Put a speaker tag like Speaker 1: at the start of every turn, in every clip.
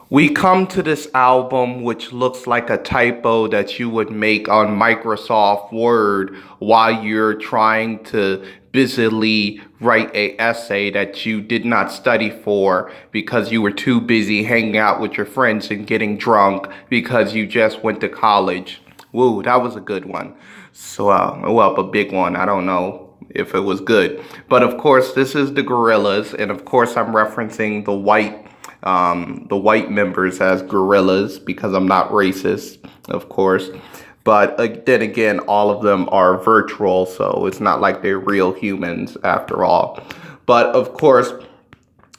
Speaker 1: We come to this album, which looks like a typo that you would make on Microsoft Word while you're trying to busily write a essay that you did not study for because you were too busy hanging out with your friends and getting drunk because you just went to college. Woo, that was a good one. So, a big one. I don't know if it was good. But of course, this is the Gorillaz, and of course, I'm referencing the white members as gorillas because I'm not racist, of course. But then again, all of them are virtual, so it's not like they're real humans after all. But of course,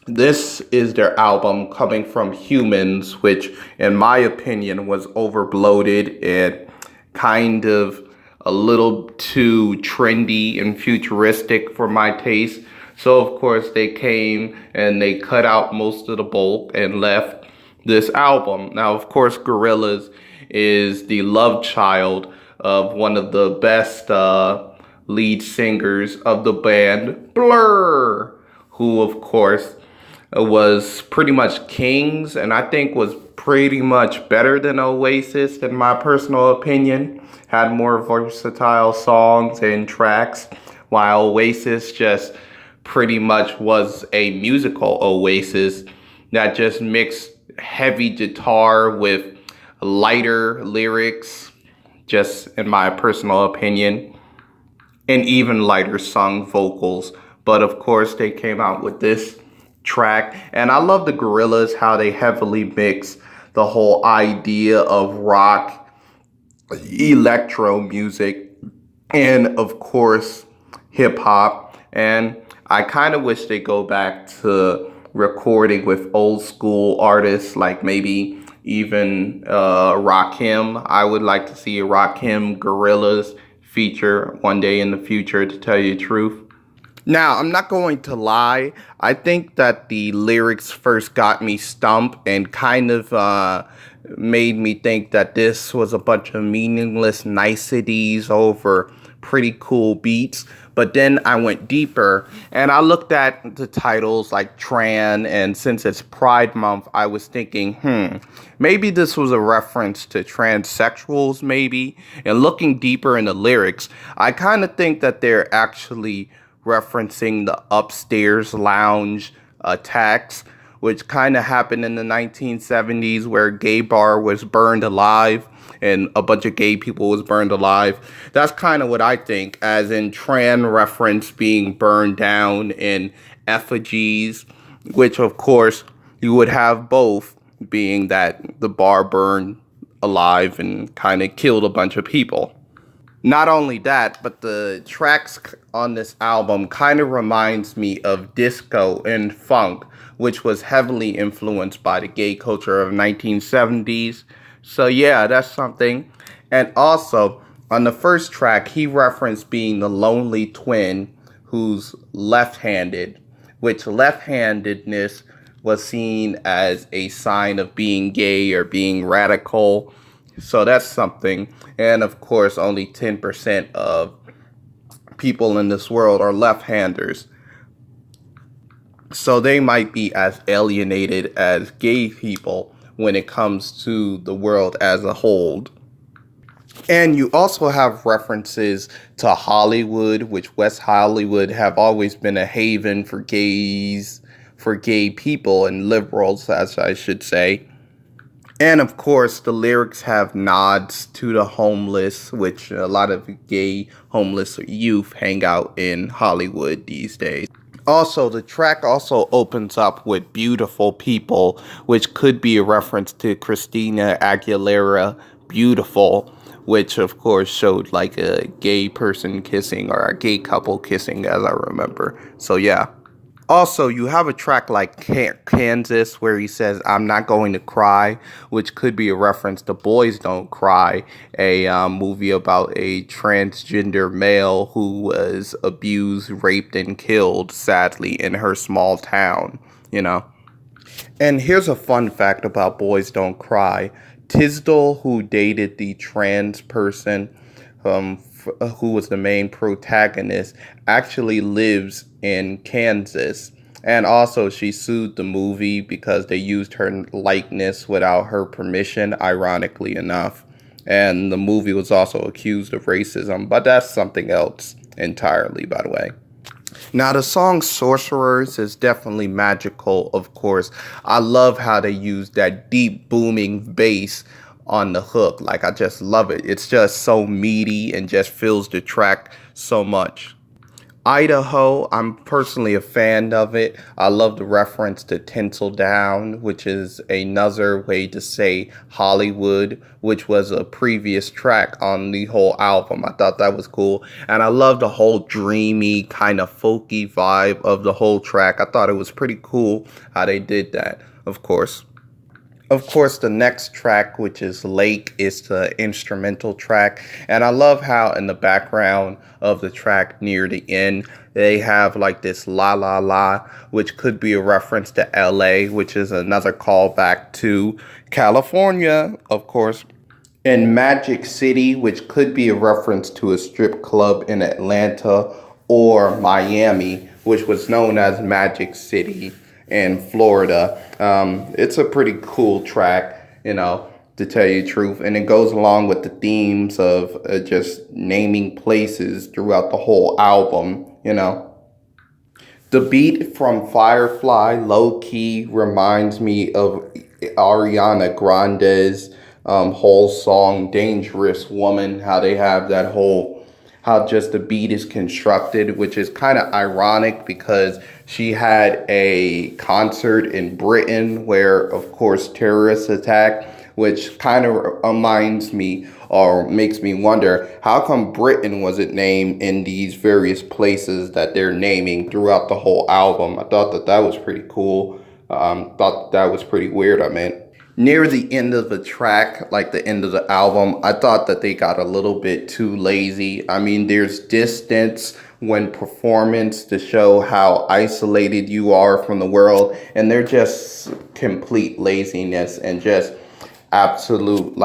Speaker 1: this is their album Coming From Humans, which, in my opinion, was overbloated and kind of a little too trendy and futuristic for my taste. So, of course, they came and they cut out most of the bulk and left this album. Now, of course, Gorillaz is the love child of one of the best lead singers of the band, Blur, who, of course, was pretty much Kings, and I think was pretty much better than Oasis, in my personal opinion. Had more versatile songs and tracks, while Oasis just pretty much was a musical Oasis that just mixed heavy guitar with lighter lyrics, just in my personal opinion, and even lighter sung vocals. But of course, they came out with this track, and I love the Gorillaz how they heavily mix the whole idea of rock, electro music, and of course, hip hop. And I kind of wish they go back to recording with old school artists, like maybe even Rakim. I would like to see a Rakim Gorillaz feature one day in the future, to tell you the truth. Now, I'm not going to lie. I think that the lyrics first got me stumped and kind of made me think that this was a bunch of meaningless niceties over pretty cool beats. But then I went deeper and I looked at the titles like Tran, and since it's Pride Month, I was thinking, maybe this was a reference to transsexuals, maybe. And looking deeper in the lyrics, I kind of think that they're actually referencing the upstairs lounge attacks, which kind of happened in the 1970s, where a gay bar was burned alive and a bunch of gay people was burned alive. That's kind of what I think, as in Tran reference being burned down in effigies, which of course you would have both, being that the bar burned alive and kind of killed a bunch of people. Not only that, but the tracks on this album kind of reminds me of disco and funk, which was heavily influenced by the gay culture of 1970s. So yeah, that's something. And also, on the first track, he referenced being the lonely twin who's left-handed, which left-handedness was seen as a sign of being gay or being radical. So that's something. And of course, only 10% of people in this world are left-handers. So they might be as alienated as gay people when it comes to the world as a whole. And you also have references to Hollywood, which West Hollywood have always been a haven for gays, for gay people and liberals, as I should say. And of course, the lyrics have nods to the homeless, which a lot of gay homeless youth hang out in Hollywood these days. Also, the track also opens up with Beautiful People, which could be a reference to Christina Aguilera, Beautiful, which of course showed like a gay person kissing or a gay couple kissing, as I remember. So yeah. Also, you have a track like Kansas where he says, "I'm not going to cry," which could be a reference to Boys Don't Cry, a movie about a transgender male who was abused, raped, and killed, sadly, in her small town, you know. And here's a fun fact about Boys Don't Cry. Tisdale, who dated the trans person who was the main protagonist, actually lives in Kansas. And also, she sued the movie because they used her likeness without her permission, ironically enough. And the movie was also accused of racism, but that's something else entirely, by the way. Now, the song Sorcerers is definitely magical, of course. I love how they use that deep booming bass on the hook. Like, I just love it. It's just so meaty and just fills the track so much. Idaho, I'm personally a fan of it. I love the reference to Tinsel Down, which is another way to say Hollywood, which was a previous track on the whole album. I thought that was cool. And I love the whole dreamy, kind of folky vibe of the whole track. I thought it was pretty cool how they did that, of course. Of course, the next track, which is Lake, is the instrumental track. And I love how in the background of the track near the end, they have like this la la la, which could be a reference to LA, which is another callback to California, of course. And Magic City, which could be a reference to a strip club in Atlanta or Miami, which was known as Magic City in Florida. It's a pretty cool track, to tell you the truth. And it goes along with the themes of just naming places throughout the whole album. The beat from Firefly, low key, reminds me of Ariana Grande's whole song, Dangerous Woman, how they have that whole, how just the beat is constructed, which is kind of ironic because she had a concert in Britain where, of course, terrorists attacked, which kind of reminds me or makes me wonder how come Britain wasn't named in these various places that they're naming throughout the whole album. I thought that was pretty cool. Thought that was pretty weird. I mean, near the end of the track, like the end of the album, I thought that they got a little bit too lazy. I mean, there's distance when performance to show how isolated you are from the world, and they're just complete laziness and just absolute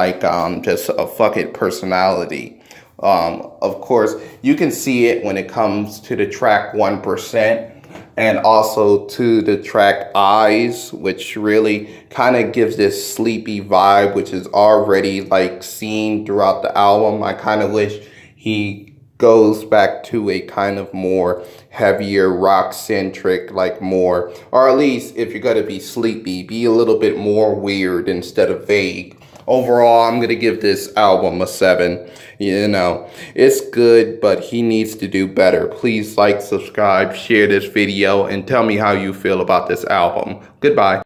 Speaker 1: just a fuck it personality. Of course, you can see it when it comes to the track 1% and also to the track Eyes, which really kind of gives this sleepy vibe, which is already like seen throughout the album. I kind of wish he goes back to a kind of more heavier rock centric, like more, or at least if you're going to be sleepy, be a little bit more weird instead of vague. Overall, I'm going to give this album a 7. It's good, but he needs to do better. Please like, subscribe, share this video, and tell me how you feel about this album. Goodbye.